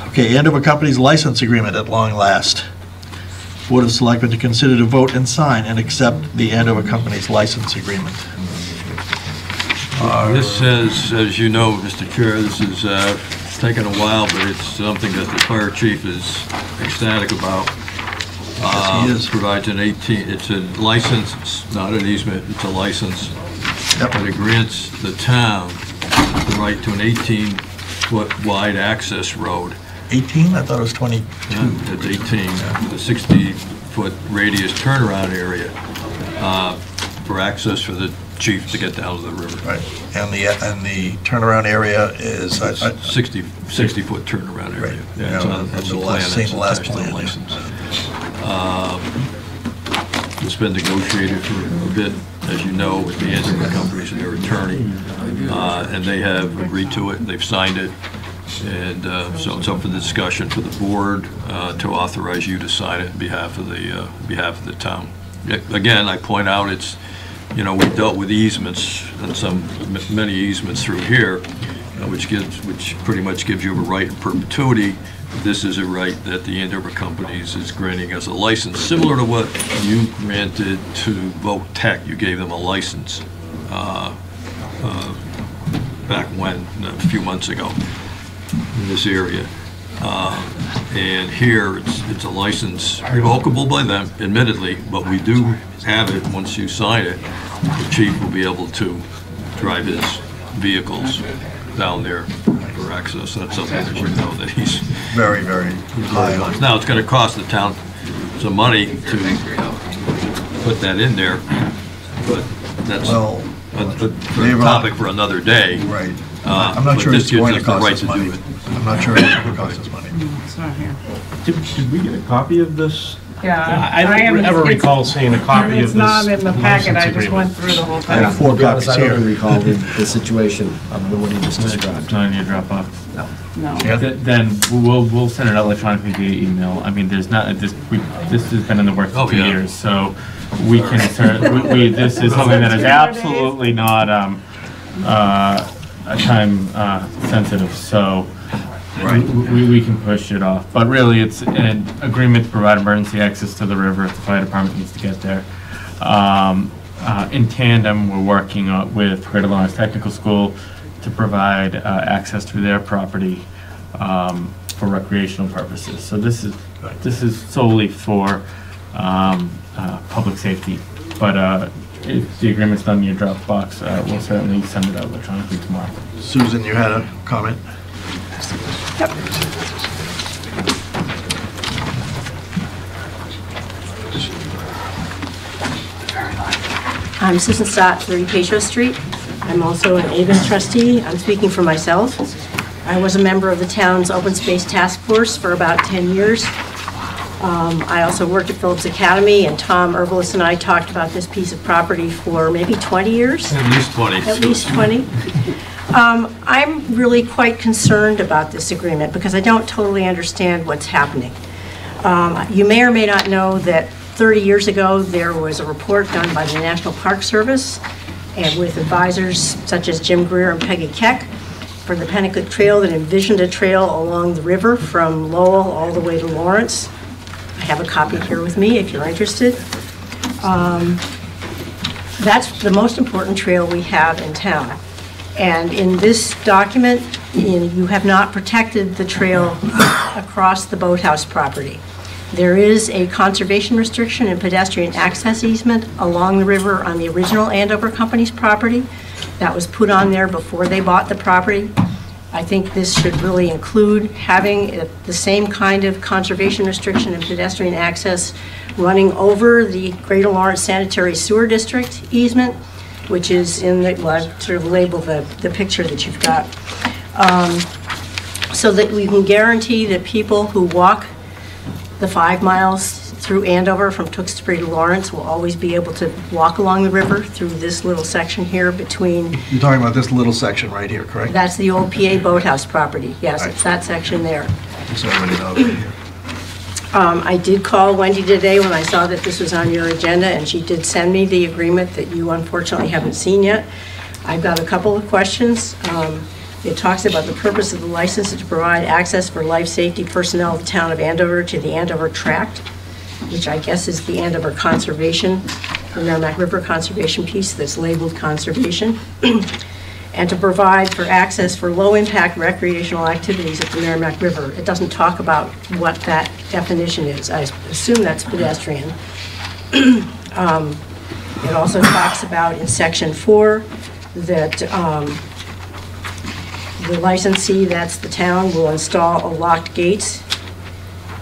Okay, Andover Company's license agreement at long last. Board of Selectmen to consider to vote and sign and accept the Andover Company's license agreement. This says, as you know, Mr. Chair, this is taken a while, but it's something that the fire chief is ecstatic about. Yes, he is. Provides an it's a license, it's not an easement, it's a license. Yep. But it grants the town the right to an 18-foot wide access road. 18? I thought it was 22. It's 18, the 60-foot radius turnaround area for access for the chief to get down to the river. Right, and the turnaround area is 60-foot turnaround area. Right. Yeah, it's on the plan. Same That's last attached to the plan. license. It's been negotiated for a bit, as you know, with the Andover companies and their attorney, and they have agreed to it. They've signed it, and so it's up for discussion for the board to authorize you to sign it on behalf of the town. Again, I point out it's, you know, we've dealt with easements and many easements through here, which pretty much gives you a right in perpetuity. This is a right that the Andover Companies is granting as a license, similar to what you granted to Vote Tech. You gave them a license back when, a few months ago, in this area. And here, it's a license revocable by them, admittedly, but we do have it. Once you sign it, the chief will be able to drive his vehicles down there for access. That's something that you know that he's Very, very high on. now. It's going to cost the town some money to put that in there, but that's a topic for another day. Right. I'm not sure it's going to cost us money. I'm not sure it's going to cost us money. It's not here. Did we get a copy of this? Yeah. I don't ever recall seeing a copy of this. It's not in the packet, I just license went agreement. through the whole I have thing. 4 copies I don't here. recall the situation of the one you just described. It's not in your Dropbox. No. Yeah. Then we'll send it electronically via email. I mean, there's not, this has been in the works Oh, for 2 yeah. years, so we can, this is something that is absolutely not time sensitive, so we can push it off. But really, it's an agreement to provide emergency access to the river if the fire department needs to get there. In tandem, we're working with Greater Lawrence Technical School to provide access through their property for recreational purposes. So this is solely for public safety. But if the agreement's done in your Dropbox, we'll certainly send it out electronically tomorrow. Susan, you had a comment? Yep. I'm Susan Stott, 30 Patio Street. I'm also an Avens trustee. I'm speaking for myself. I was a member of the town's open space task force for about 10 years. I also worked at Phillips Academy, and Tom Herbalis and I talked about this piece of property for maybe 20 years. At least 20. At least 20. I'm really quite concerned about this agreement because I don't totally understand what's happening. You may or may not know that 30 years ago there was a report done by the National Park Service and with advisors such as Jim Greer and Peggy Keck for the Pennacook Trail that envisioned a trail along the river from Lowell all the way to Lawrence. I have a copy here with me if you're interested. That's the most important trail we have in town. And in this document, you have not protected the trail across the boathouse property. There is a conservation restriction and pedestrian access easement along the river on the original Andover Company's property. That was put on there before they bought the property. I think this should really include having the same kind of conservation restriction and pedestrian access running over the Greater Lawrence Sanitary Sewer District easement, which is in the, well, I've sort of labeled the picture that you've got, so that we can guarantee that people who walk the 5 miles through Andover from Tewksbury to Lawrence will always be able to walk along the river through this little section here between. You're talking about this little section right here, correct? That's the old PA boathouse property. Yes, Right. it's that section there. Just so everybody knows right here. I did call Wendy today when I saw that this was on your agenda, and she did send me the agreement that you unfortunately haven't seen yet. I've got a couple of questions. It talks about the purpose of the license is to provide access for life safety personnel of the town of Andover to the Andover Tract, which I guess is the Andover Conservation, the Merrimack River Conservation piece that's labeled conservation, and to provide for access for low-impact recreational activities at the Merrimack River. It doesn't talk about what that definition is. I assume that's pedestrian. It also talks about in section 4 that the licensee, that's the town, will install a locked gates,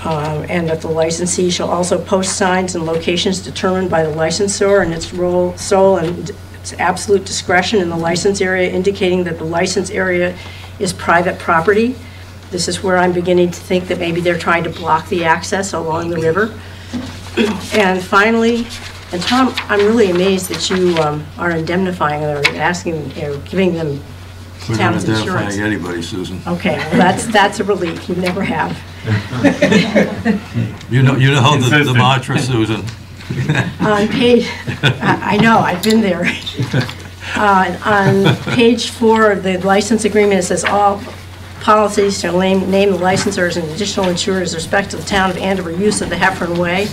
and that the licensee shall also post signs in locations determined by the licensor and its sole and its absolute discretion in the license area, indicating that the license area is private property. This is where I'm beginning to think that maybe they're trying to block the access along the river. And finally, and Tom, I'm really amazed that you are indemnifying or asking, giving them We're not town's insurance. identifying anybody, Susan. Okay, well, that's a relief. You never have. You know the Consistent. mantra, Susan. On page, I know, I've been there. On page 4 of the license agreement, it says all policies shall name the licensors and additional insurers with respect to the town of Andover use of the Heffron Way.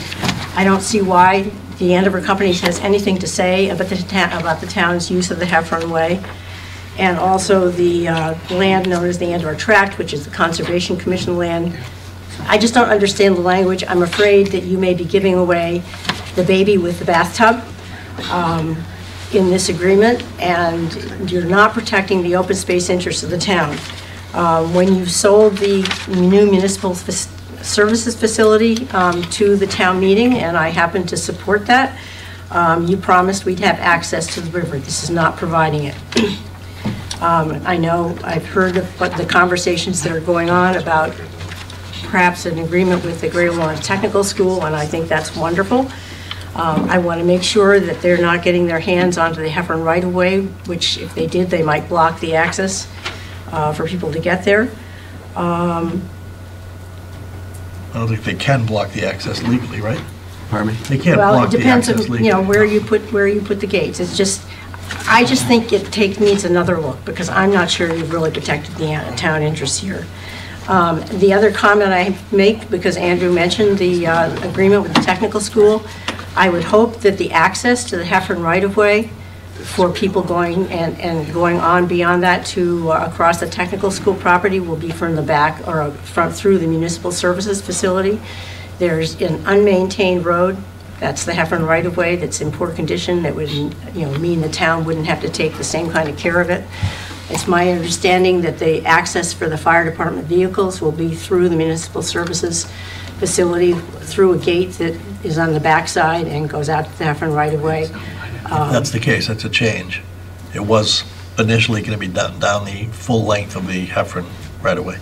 I don't see why the Andover Company has anything to say about the town's use of the Heffron Way. And also the land known as the Andover Tract, which is the Conservation Commission land. I just don't understand the language. I'm afraid that you may be giving away the baby with the bathtub in this agreement, and you're not protecting the open space interests of the town. When you sold the new municipal services facility to the town meeting, and I happen to support that, you promised we'd have access to the river. This is not providing it. I know I've heard of what the conversations that are going on about perhaps an agreement with the Greater Lawrence Technical School, and I think that's wonderful. I want to make sure that they're not getting their hands onto the Heffron right-of-way, which if they did, they might block the access for people to get there. I don't think they can block the access legally, right? Pardon me? They can't Well, it block the depends access on, legally. you know, where you put the gates. It's just, I just think it needs another look, because I'm not sure you've really protected the town interests here. The other comment I make, because Andrew mentioned the agreement with the technical school, I would hope that the access to the Heffron right-of-way for people going and going on beyond that to across the technical school property will be from the back or through the municipal services facility. There's an unmaintained road. That's the Heffron right-of-way that's in poor condition. That would, mean the town wouldn't have to take the same kind of care of it. It's my understanding that the access for the fire department vehicles will be through the municipal services facility, through a gate that is on the backside and goes out to the Heffron right-of-way. If that's the case, that's a change. It was initially going to be done down the full length of the Heffron right-of-way.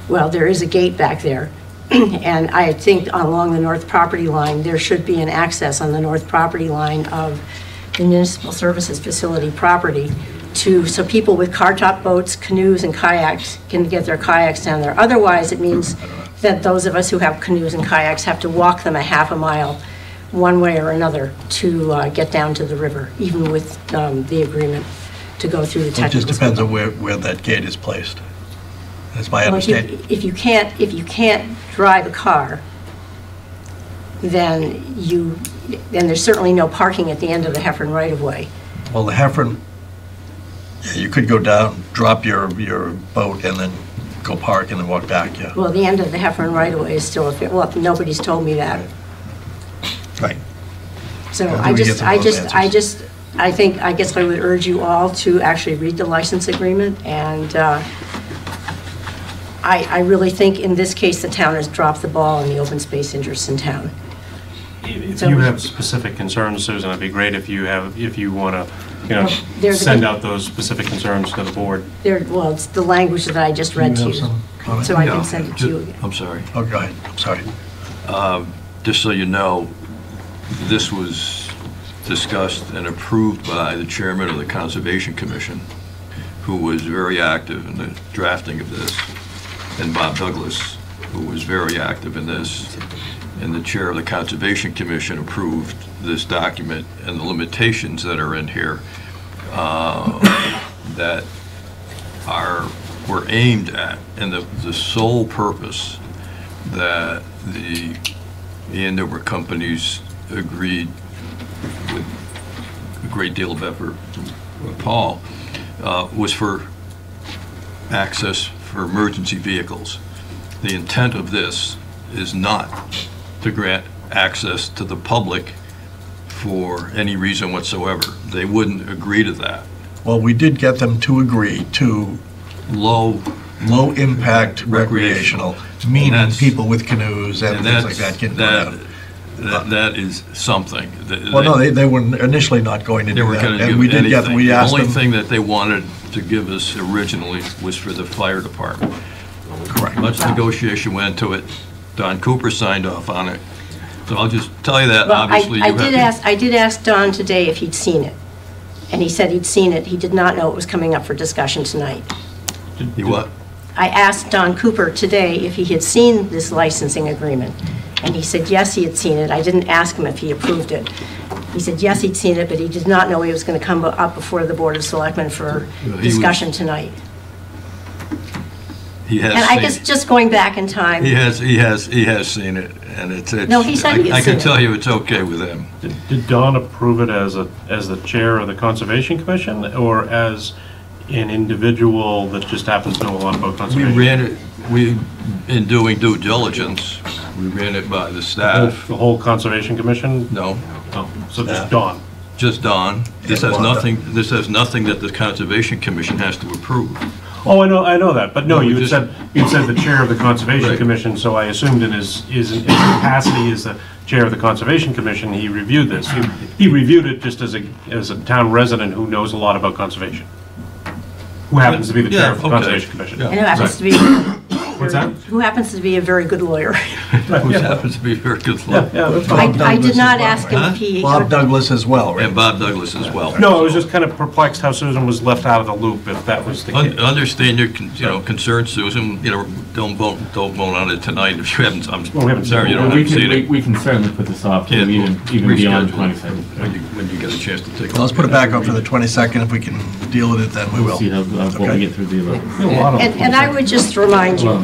Well, there is a gate back there. And I think along the north property line, there should be an access on the north property line of the municipal services facility property so people with car-top boats, canoes, and kayaks can get their kayaks down there. Otherwise, it means that those of us who have canoes and kayaks have to walk them a half a mile one way or another to get down to the river, even with the agreement to go through the It technical just depends school. on where that gate is placed. That's my Well, understanding. if you can't drive a car, then there's certainly no parking at the end of the Heffron right-of-way. Well, the Heffron, you could go down, drop your boat, and then go park and then walk back, yeah. Well, the end of the Heffron right-of-way is still, well, nobody's told me that. Right. So Until I we get just, some I of those just, answers. I guess I would urge you all to actually read the license agreement, and I really think in this case, the town has dropped the ball in the open space interests in town. If So- you have specific concerns, Susan, it'd be great if you want to, Well, there's a- send out those specific concerns to the board. Well, it's the language that I just read to Do you you, have some comment? so I Yeah, can send it to you again. I'm sorry. Oh, go ahead, I'm sorry. Just so you know, this was discussed and approved by the chairman of the Conservation Commission, who was very active in the drafting of this, and Bob Douglas, who was very active in this. And the chair of the Conservation Commission approved this document and the limitations that are in here that were aimed at, and the sole purpose that the Andover companies agreed with a great deal of effort from Paul, was for access for emergency vehicles. The intent of this is not to grant access to the public for any reason whatsoever. They wouldn't agree to that. Well, we did get them to agree to low-impact recreational, meaning that's- people with canoes and And things like that can go out. that is something. Well, no, they were initially not going to They do were that. going to And do we did get, anything. we The asked only them. thing that they wanted to give us originally was for the fire department. Correct. Much negotiation went into it. Don Cooper signed off on it. So I'll just tell you that, Well, obviously. I did ask Don today if he'd seen it, and he said he'd seen it. He did not know it was coming up for discussion tonight. You what? I asked Don Cooper today if he had seen this licensing agreement, and he said yes, he had seen it. I didn't ask him if he approved it. He said yes, he'd seen it, but he did not know he was going to come up before the Board of Selectmen for discussion tonight. He has And I seen guess it. just going back in time, He has seen it, and it's. No, he said he had I seen can it. tell you it's okay with him. Did Don approve it as the chair of the Conservation Commission, or as an individual that just happens to know a lot about We conservation? ran it, in doing due diligence, we ran it by the staff. The whole Conservation Commission? No, Oh, so just Staff. Don? just Don. This And has Wanda. nothing that the Conservation Commission has to approve. Oh, I know that, but no, No, we you had just- said the chair of the Conservation Right. Commission, so I assumed in his capacity as the chair of the Conservation Commission, he reviewed this. He reviewed it just as a town resident who knows a lot about conservation, who happens to be the chair of the Yeah, okay. Conservation Commission. Yeah. and who happens to be, What's that? who happens to be a very good lawyer. Who happens to be a very good Yeah, lawyer. yeah, that's I fine. Bob I Douglas did not as well, ask him right? if he... Bob Douglas as well, right? And Bob Douglas as well. No, I was just kind of perplexed how Susan was left out of the loop, if that was the case. Understand your, concern, Susan, don't vote on it tonight if you haven't, Well, we haven't sorry, you seen it. don't We have seen can, it. we can certainly put this off to Yeah, even we'll beyond reschedule 22nd. When you get a chance to take a look. Let's put it at back on for the 22nd. If we can deal with it, then we We'll will. see what Okay. we get through the 11th. And I would just remind you,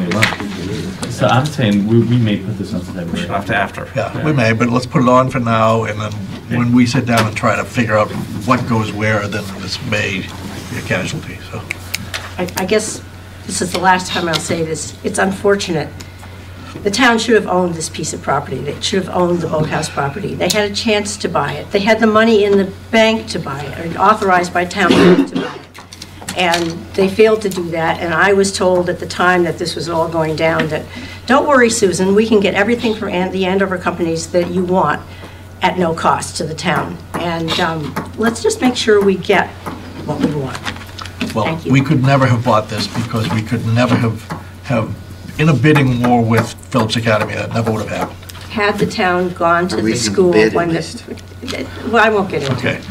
So I'm saying we may put this on February. After. Yeah, we may, but let's put it on for now, and then when we sit down and try to figure out what goes where, then this may be a casualty, so. I guess this is the last time I'll say this, it's unfortunate. The town should have owned this piece of property. They should have owned the boathouse property. They had a chance to buy it. They had the money in the bank to buy it, or authorized by town meeting to buy it. And they failed to do that, and I was told at the time that this was all going down that, don't worry, Susan, we can get everything from the Andover companies that you want at no cost to the town. And let's just make sure we get what we want. Well, Thank you. we could never have bought this because we could never have in a bidding war with Phillips Academy, that never would have happened. Had the town gone to the We can school bid at when least. well, I won't get into it. Okay.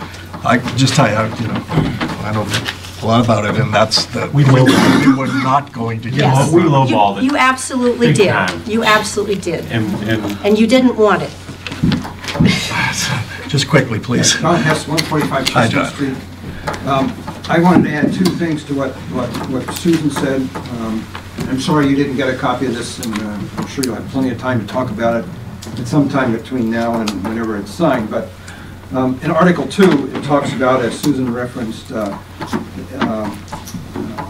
I can just tell you, I know a lot about it, and that's that we were not going to get Yes. it. We lowballed it. You absolutely Big did. time. You absolutely did. And And you didn't want it. Just quickly, please. John Hess, 145 Hi, Chestnut John. Street. I wanted to add two things to what Susan said. I'm sorry you didn't get a copy of this, and I'm sure you'll have plenty of time to talk about it at some time between now and whenever it's signed. But in Article 2, it talks about, as Susan referenced,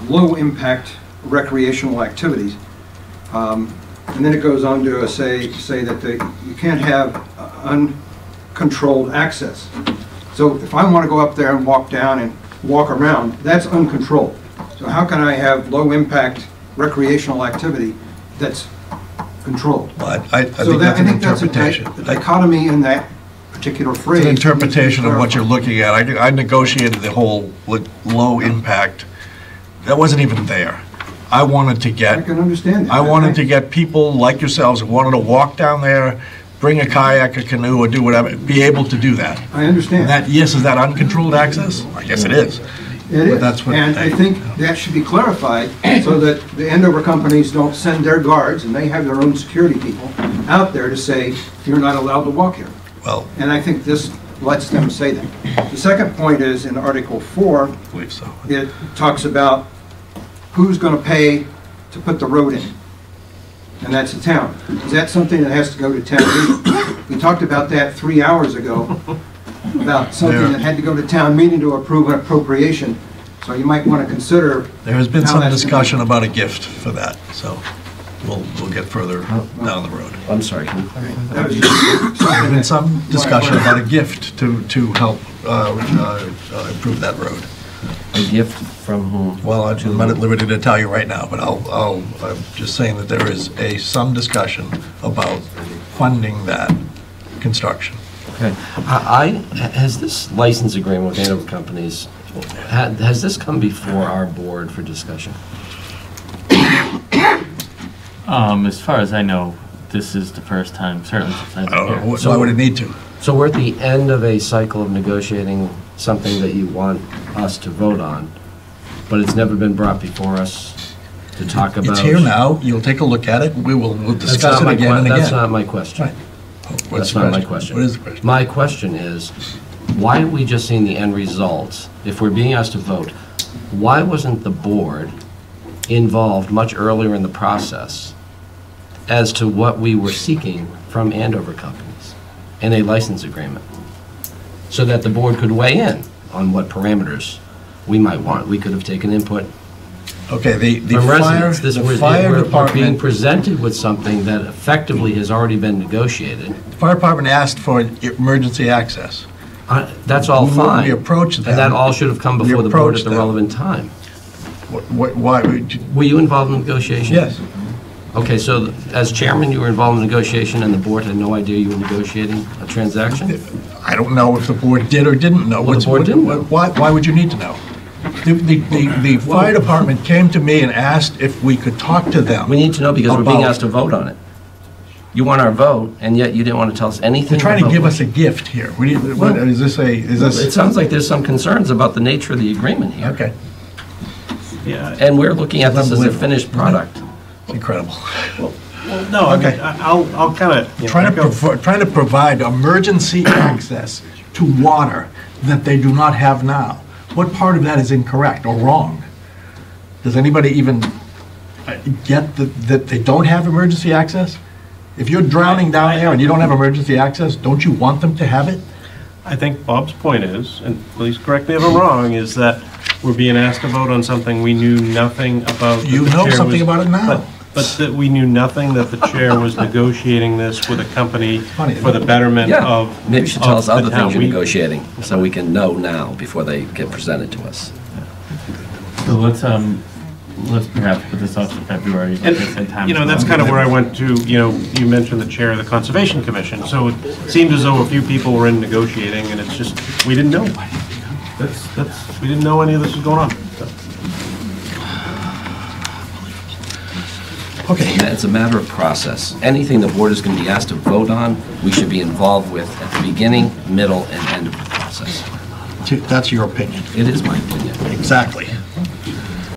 low-impact recreational activities. And then it goes on to say that you can't have uncontrolled access. So if I want to go up there and walk down and walk around, that's uncontrolled. So how can I have low-impact recreational activity that's controlled? Well, I So think that's I an think that's interpretation. a dichotomy in that particular phrase. It's an interpretation of what you're looking at. I negotiated the whole low impact. That wasn't even there. I wanted to I get, can understand that. I wanted to get people like yourselves who wanted to walk down there, bring a kayak, a canoe, or do whatever, be able to do that. I understand. And that, yes, is that uncontrolled access? I guess it is. It But is, that's what and I think that should be clarified so that the Andover companies don't send their guards, and they have their own security people, out there to say, you're not allowed to walk here. Well, And I think this lets them say that. The second point is in Article 4, I believe so. it talks about who's going to pay to put the road in? And that's the town. Is that something that has to go to town meeting? We talked about that 3 hours ago, about something that had to go to town meeting to approve an appropriation. So you might want to consider. There has been how some that's discussion about a gift for that, so we'll get further down the road. I'm sorry. That was just There's something been that- some discussion about a gift to help improve that road. A gift from whom? Well, I'm not at liberty to tell you right now, but I'm just saying that there is some discussion about funding that construction. Okay. Has this license agreement with Andover Companies, has this come before our board for discussion? As far as I know, this is the first time, certainly since I've I don't been know, here. why would it need to? So we're at the end of a cycle of negotiating something that you want us to vote on, but it's never been brought before us to talk about. It's here now, you'll take a look at it, we'll That's discuss not it my again and again. That's not my question. Right. What's That's the not my question. What is the question? My question is, why haven't we just seen the end results? If we're being asked to vote, why wasn't the board involved much earlier in the process as to what we were seeking from Andover Companies in a license agreement? So that the board could weigh in on what parameters we might want. We could have taken input Okay, the from fire, residents. the fire We're being department, presented with something that effectively has already been negotiated. the fire department asked for emergency access. That's all We fine. approached them. And that all should have come We before the board at approached the them. relevant time. Why, Were you involved in negotiation? yes. Okay, so as chairman, you were involved in negotiation, and the board had no idea you were negotiating a transaction? I don't know if the board did or didn't know. Well, the board didn't know. Why would you need to know? The fire department came to me and asked if we could talk to them. We need to know because we're being About- asked to vote on it. You want our vote, and yet you didn't want to tell us anything They're trying to about give what- us a gift here. What do you, Well, is this It this? sounds like there's some concerns about the nature of the agreement here. Okay, Yeah, And we're looking at this as a Unbelievable. finished product. it's incredible. well, no, I mean, Okay. I'll kind of, Trying to provide emergency access to water that they do not have now. What part of that is incorrect or wrong? Does anybody even get that they don't have emergency access? If you're drowning down there and you don't have emergency access, don't you want them to have it? I think Bob's point is, and please correct me if I'm wrong, is that we're being asked to vote on something we knew nothing about. that You the know chair something was- about it now. But that we knew nothing that the chair was negotiating this with a company Funny, for the betterment of. Maybe you should tell us of the other town. things you're We- negotiating, so we can know now before they get presented to us. So let's perhaps put this off to February. And, like I said, time you know, is that's long. kind of where I went to, you mentioned the chair of the Conservation Commission, so it seemed as though a few people were in negotiating, and it's just, we didn't know. We didn't know any of this was going on. So. Okay. It's a matter of process. Anything the board is going to be asked to vote on, we should be involved with at the beginning, middle, and end of the process. That's your opinion. It is my opinion. Exactly.